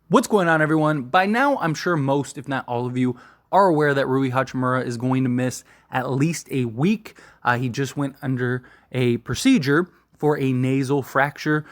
What's going on, everyone? By now, I'm sure most, if not all of you, are aware that Rui Hachimura is going to miss at least a week. He just went under a procedure for a nasal fracture.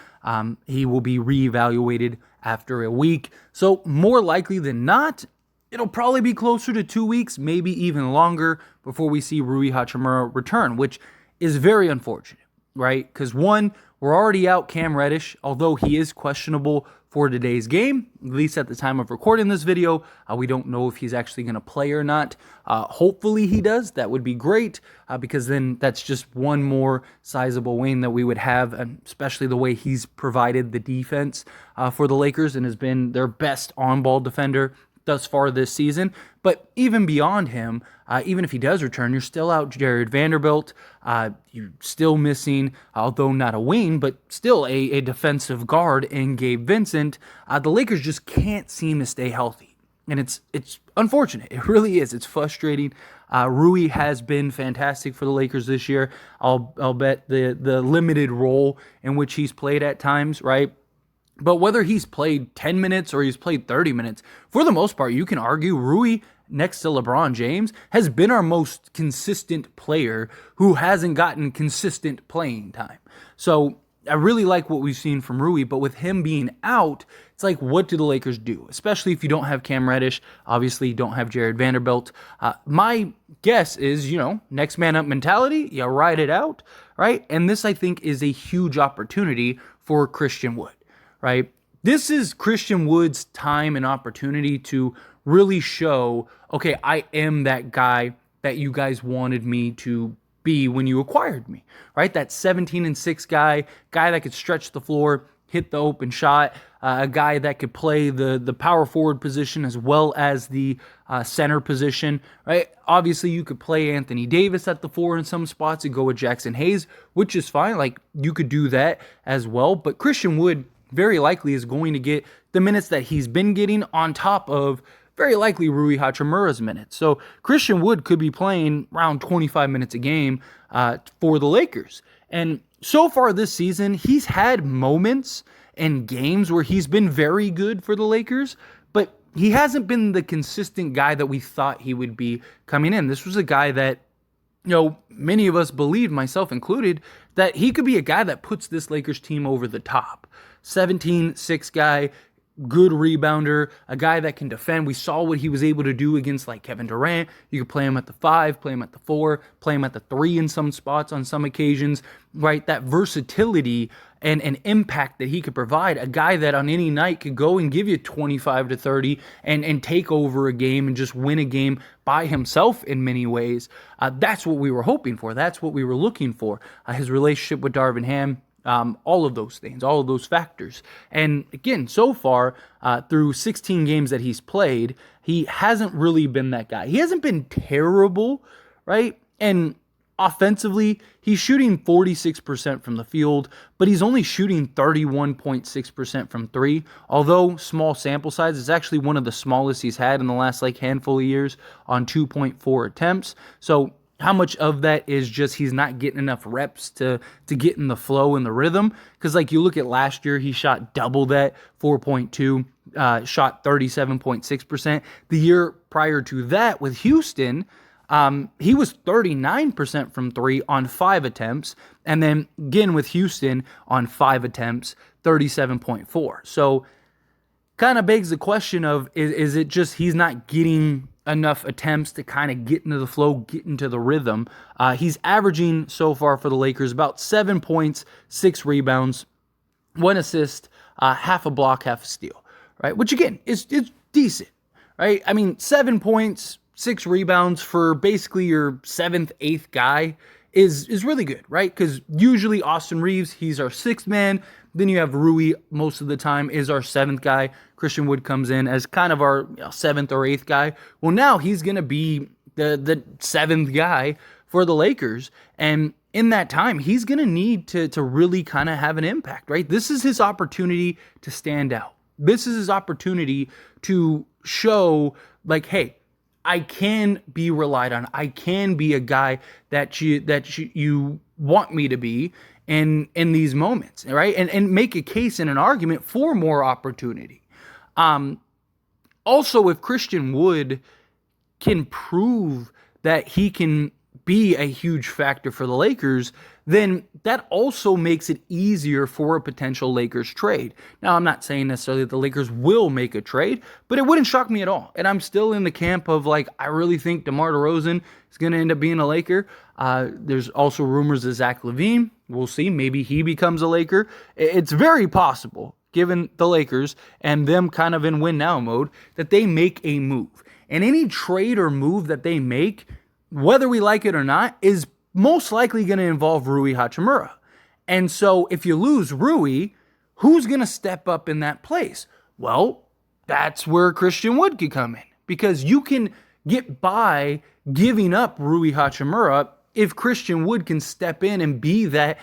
He will be reevaluated after a week. So more likely than not, it'll probably be closer to 2 weeks, maybe even longer, before we see Rui Hachimura return, which is very unfortunate, right? Because one, we're already out Cam Reddish, although he is questionable for today's game, at least at the time of recording this video. We don't know if he's actually going to play or not. Hopefully he does. That would be great because then that's just one more sizable win that we would have, and especially the way he's provided the defense for the Lakers and has been their best on-ball defender thus far this season. But even beyond him, even if he does return, you're still out Jared Vanderbilt. You're still missing, although not a wing, but still a defensive guard in Gabe Vincent. The Lakers just can't seem to stay healthy. And it's unfortunate. It really is. It's frustrating. Rui has been fantastic for the Lakers this year. I'll bet the limited role in which he's played at times, right? But whether he's played 10 minutes or he's played 30 minutes, for the most part, you can argue Rui, next to LeBron James, has been our most consistent player who hasn't gotten consistent playing time. So I really like what we've seen from Rui, but with him being out, it's like, what do the Lakers do? Especially if you don't have Cam Reddish, obviously you don't have Jared Vanderbilt. My guess is, next man up mentality, you ride it out, right? And this, I think, is a huge opportunity for Christian Wood. Right? This is Christian Wood's time and opportunity to really show, okay, I am that guy that you guys wanted me to be when you acquired me, right? That 17-6 guy that could stretch the floor, hit the open shot, a guy that could play the power forward position as well as the center position, right? Obviously, you could play Anthony Davis at the 4 in some spots and go with Jackson Hayes, which is fine. Like, you could do that as well, but Christian Wood very likely is going to get the minutes that he's been getting on top of very likely Rui Hachimura's minutes. So Christian Wood could be playing around 25 minutes a game for the Lakers. And so far this season, he's had moments and games where he's been very good for the Lakers, but he hasn't been the consistent guy that we thought he would be coming in. This was a guy that, many of us believed, myself included, that he could be a guy that puts this Lakers team over the top. 17-6 guy, good rebounder, a guy that can defend. We saw what he was able to do against like Kevin Durant. You could play him at the 5, play him at the 4, play him at the 3 in some spots on some occasions, right? That versatility and impact that he could provide, a guy that on any night could go and give you 25 to 30 and take over a game and just win a game by himself in many ways. That's what we were hoping for. That's what we were looking for. His relationship with Darvin Ham, all of those things, all of those factors. And again, so far, through 16 games that he's played, he hasn't really been that guy. He hasn't been terrible, right? And offensively, he's shooting 46% from the field, but he's only shooting 31.6% from 3. Although small sample size, it's actually one of the smallest he's had in the last handful of years on 2.4 attempts. So how much of that is just he's not getting enough reps to get in the flow and the rhythm? Because you look at last year, he shot double that, 4.2, shot 37.6%. The year prior to that with Houston, he was 39% from 3 on 5 attempts. And then again with Houston on 5 attempts, 37.4. So kind of begs the question of, is it just he's not getting enough attempts to kind of get into the flow, get into the rhythm? He's averaging so far for the Lakers about 7 points, 6 rebounds, 1 assist, half a block, half a steal, right? Which again is decent, right? I mean, 7 points, 6 rebounds for basically your 7th, 8th guy is really good, right? Because usually Austin Reeves, he's our 6th man. Then you have Rui most of the time is our 7th guy. Christian Wood comes in as kind of our 7th or 8th guy. Well, now he's going to be the 7th guy for the Lakers. And in that time, he's going to need to really kind of have an impact, right? This is his opportunity to stand out. This is his opportunity to show hey, I can be relied on. I can be a guy that you want me to be in these moments, right? And make a case and an argument for more opportunity. Also, if Christian Wood can prove that he can be a huge factor for the Lakers, then that also makes it easier for a potential Lakers trade. Now, I'm not saying necessarily that the Lakers will make a trade, but it wouldn't shock me at all. And I'm still in the camp of like, I really think DeMar DeRozan is going to end up being a Laker. There's also rumors of Zach LaVine. We'll see. Maybe he becomes a Laker. It's very possible, given the Lakers and them kind of in win now mode, that they make a move. And any trade or move that they make, whether we like it or not, is most likely going to involve Rui Hachimura. And so if you lose Rui, who's going to step up in that place? Well, that's where Christian Wood could come in, because you can get by giving up Rui Hachimura if Christian Wood can step in and be that,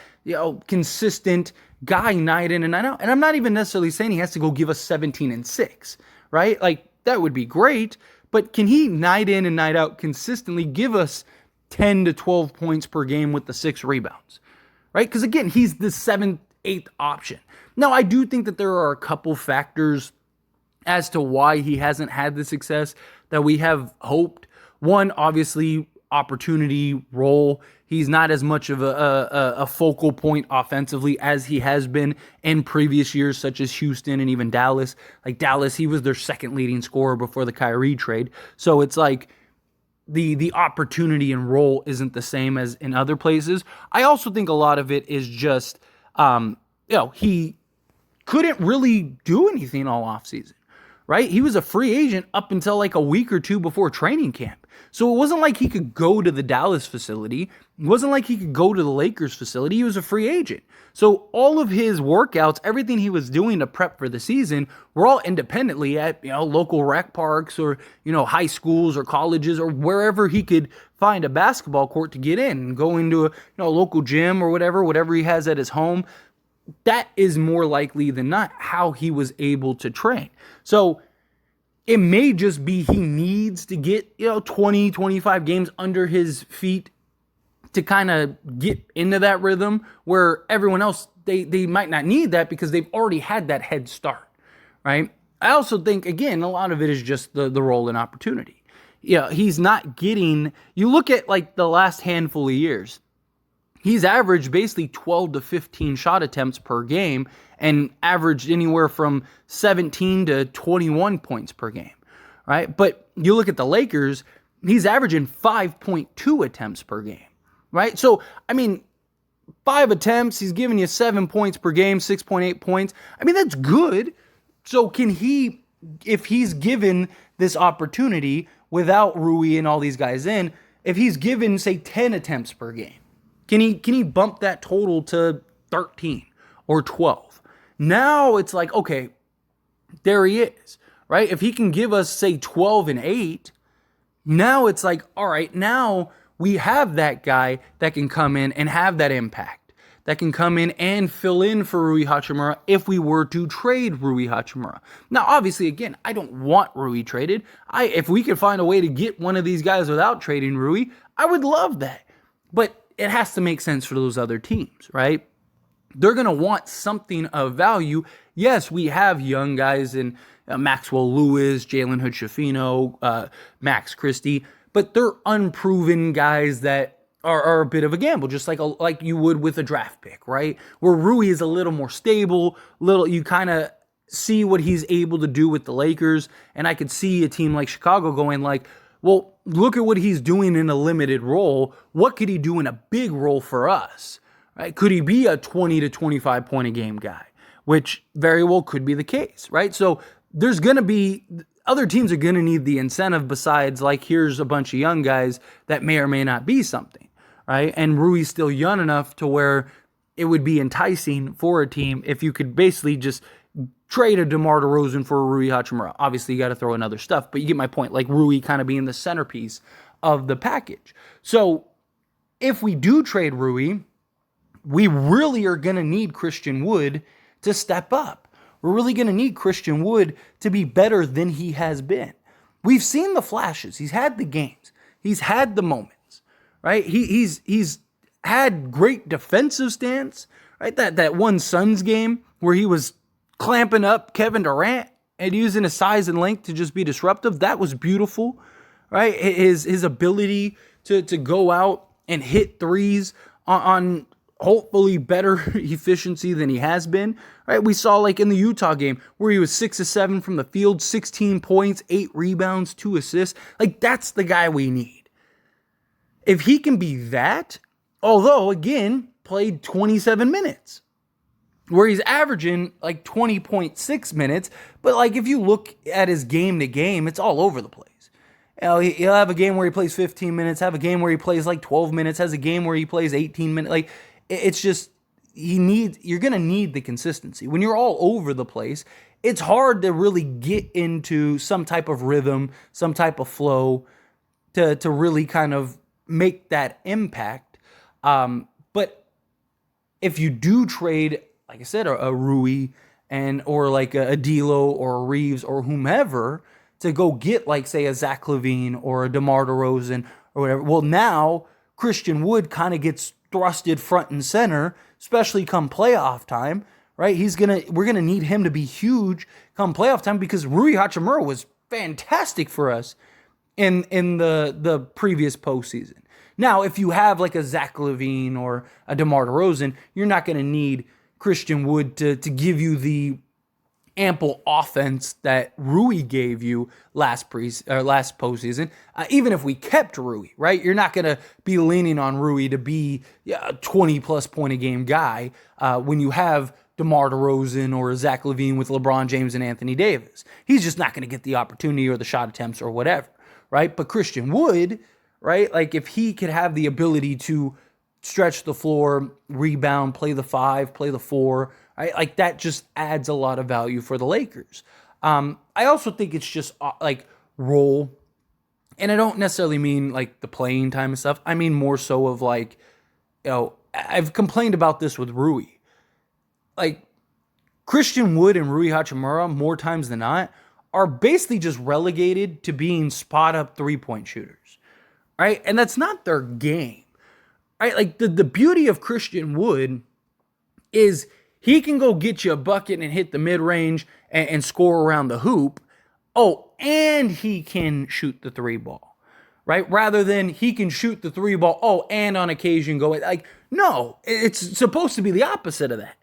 consistent guy night in and night out. And I'm not even necessarily saying he has to go give us 17-6, right? Like, that would be great. But can he night in and night out consistently give us 10 to 12 points per game with the 6 rebounds, right? Because again, he's the 7th, 8th option. Now, I do think that there are a couple factors as to why he hasn't had the success that we have hoped. One, obviously, opportunity, role. He's not as much of a focal point offensively as he has been in previous years, such as Houston and even Dallas. Like Dallas, he was their second leading scorer before the Kyrie trade. So it's like the opportunity and role isn't the same as in other places. I also think a lot of it is just, he couldn't really do anything all offseason, right? He was a free agent up until like a week or two before training camp. So it wasn't like he could go to the Dallas facility. It wasn't like he could go to the Lakers facility. He was a free agent. So all of his workouts, everything he was doing to prep for the season, were all independently at, local rec parks or, high schools or colleges or wherever he could find a basketball court to get in and go into a local gym or whatever he has at his home. That is more likely than not how he was able to train. So it may just be he needs to get, 20, 25 games under his feet to kind of get into that rhythm where everyone else, they might not need that because they've already had that head start, right? I also think, again, a lot of it is just the role and opportunity. He's not getting, you look at like the last handful of years, he's averaged basically 12 to 15 shot attempts per game and averaged anywhere from 17 to 21 points per game, right? But you look at the Lakers, he's averaging 5.2 attempts per game, right? So, 5 attempts, he's giving you 7 points per game, 6.8 points. That's good. So can he, if he's given this opportunity without Rui and all these guys in, if he's given, say, 10 attempts per game, can he bump that total to 13 or 12? Now it's like, okay, there he is, right? If he can give us, say, 12 and 8, now it's like, all right, now we have that guy that can come in and have that impact, that can come in and fill in for Rui Hachimura if we were to trade Rui Hachimura. Now, obviously, again, I don't want Rui traded. If we could find a way to get one of these guys without trading Rui, I would love that. But it has to make sense for those other teams, right? They're going to want something of value. Yes, we have young guys in Maxwell Lewis, Jalen Hood-Schifino, Max Christie, but they're unproven guys that are a bit of a gamble, just like you would with a draft pick, right? Where Rui is a little more stable, you kind of see what he's able to do with the Lakers, and I could see a team like Chicago going like, well, look at what he's doing in a limited role. What could he do in a big role for us? Right? Could he be a 20 to 25 point a game guy? Which very well could be the case, right? So there's going to be, other teams are going to need the incentive besides like, here's a bunch of young guys that may or may not be something, right? And Rui's still young enough to where it would be enticing for a team if you could basically just trade a DeMar DeRozan for a Rui Hachimura. Obviously, you got to throw in other stuff, but you get my point, like Rui kind of being the centerpiece of the package. So if we do trade Rui, we really are going to need Christian Wood to step up. We're really going to need Christian Wood to be better than he has been. We've seen the flashes. He's had the games. He's had the moments, right? He's had great defensive stance, right? That one Suns game where he was clamping up Kevin Durant and using his size and length to just be disruptive, that was beautiful, right? His ability to go out and hit threes on hopefully better efficiency than he has been, right? We saw like in the Utah game where he was 6 of 7 from the field, 16 points, 8 rebounds, 2 assists. Like, that's the guy we need. If he can be that, although again, played 27 minutes, where he's averaging like 20.6 minutes, but like if you look at his game to game, it's all over the place. You know, he'll have a game where he plays 15 minutes, have a game where he plays like 12 minutes, has a game where he plays 18 minutes. Like, it's just, you're going to need the consistency. When you're all over the place, it's hard to really get into some type of rhythm, some type of flow to really kind of make that impact. But if you do trade, like I said, a Rui or like a D'Lo or a Reeves or whomever to go get like, say, a Zach LaVine or a DeMar DeRozan or whatever, well, now Christian Wood kind of gets thrusted front and center, especially come playoff time, right? We're gonna need him to be huge come playoff time, because Rui Hachimura was fantastic for us in the previous postseason. Now, if you have like a Zach LaVine or a DeMar DeRozan, you're not gonna need Christian Wood to give you the ample offense that Rui gave you last postseason. Even if we kept Rui, right? You're not going to be leaning on Rui to be a 20-plus point a game guy when you have DeMar DeRozan or Zach LaVine with LeBron James and Anthony Davis. He's just not going to get the opportunity or the shot attempts or whatever, right? But Christian Wood, right? Like, if he could have the ability to stretch the floor, rebound, play the 5, play the 4, right? Like, that just adds a lot of value for the Lakers. I also think it's just like role, and I don't necessarily mean like the playing time and stuff. I mean more so of like, I've complained about this with Rui. Like, Christian Wood and Rui Hachimura, more times than not, are basically just relegated to being spot-up three-point shooters, right? And that's not their game, right? Like, the beauty of Christian Wood is he can go get you a bucket and hit the mid-range and score around the hoop. Oh, and he can shoot the 3 ball, right? Rather than he can shoot the 3 ball, oh, and on occasion go, like, no, it's supposed to be the opposite of that,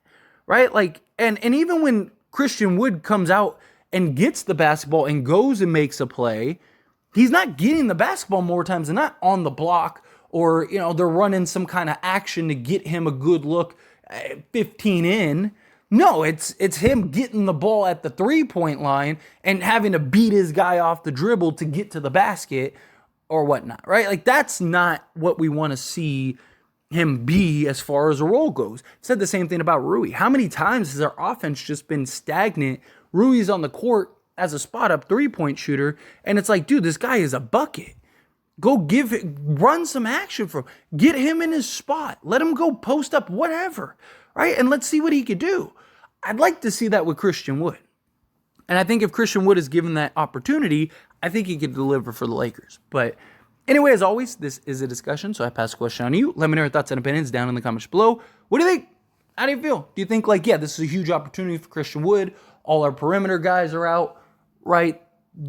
right? Like, and even when Christian Wood comes out and gets the basketball and goes and makes a play, he's not getting the basketball more times than not on the block, or, they're running some kind of action to get him a good look 15 in. No, it's him getting the ball at the 3-point line and having to beat his guy off the dribble to get to the basket or whatnot, right? Like, that's not what we want to see him be as far as a role goes. Said the same thing about Rui. How many times has our offense just been stagnant? Rui's on the court as a spot-up 3-point shooter, and it's like, dude, this guy is a bucket. Go run some action for him. Get him in his spot. Let him go post up, whatever, right? And let's see what he could do. I'd like to see that with Christian Wood. And I think if Christian Wood is given that opportunity, I think he could deliver for the Lakers. But anyway, as always, this is a discussion, so I pass the question on to you. Let me know your thoughts and opinions down in the comments below. What do you think? How do you feel? Do you think, like, yeah, this is a huge opportunity for Christian Wood? All our perimeter guys are out, right?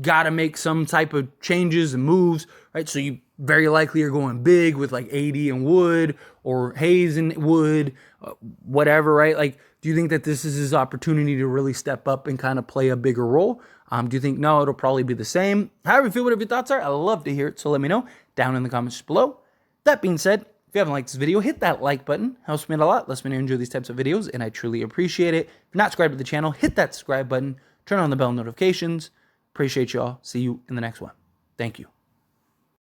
Got to make some type of changes and moves, right? So you very likely are going big with like AD and Wood or Hayes and Wood, whatever, right? Like, do you think that this is his opportunity to really step up and kind of play a bigger role? Do you think, no, it'll probably be the same? However you feel, whatever your thoughts are, I love to hear it. So let me know down in the comments below. That being said, if you haven't liked this video, hit that like button. Helps me out a lot. Lets me know you enjoy these types of videos, and I truly appreciate it. If you're not subscribed to the channel, hit that subscribe button. Turn on the bell notifications. Appreciate y'all. See you in the next one. Thank you.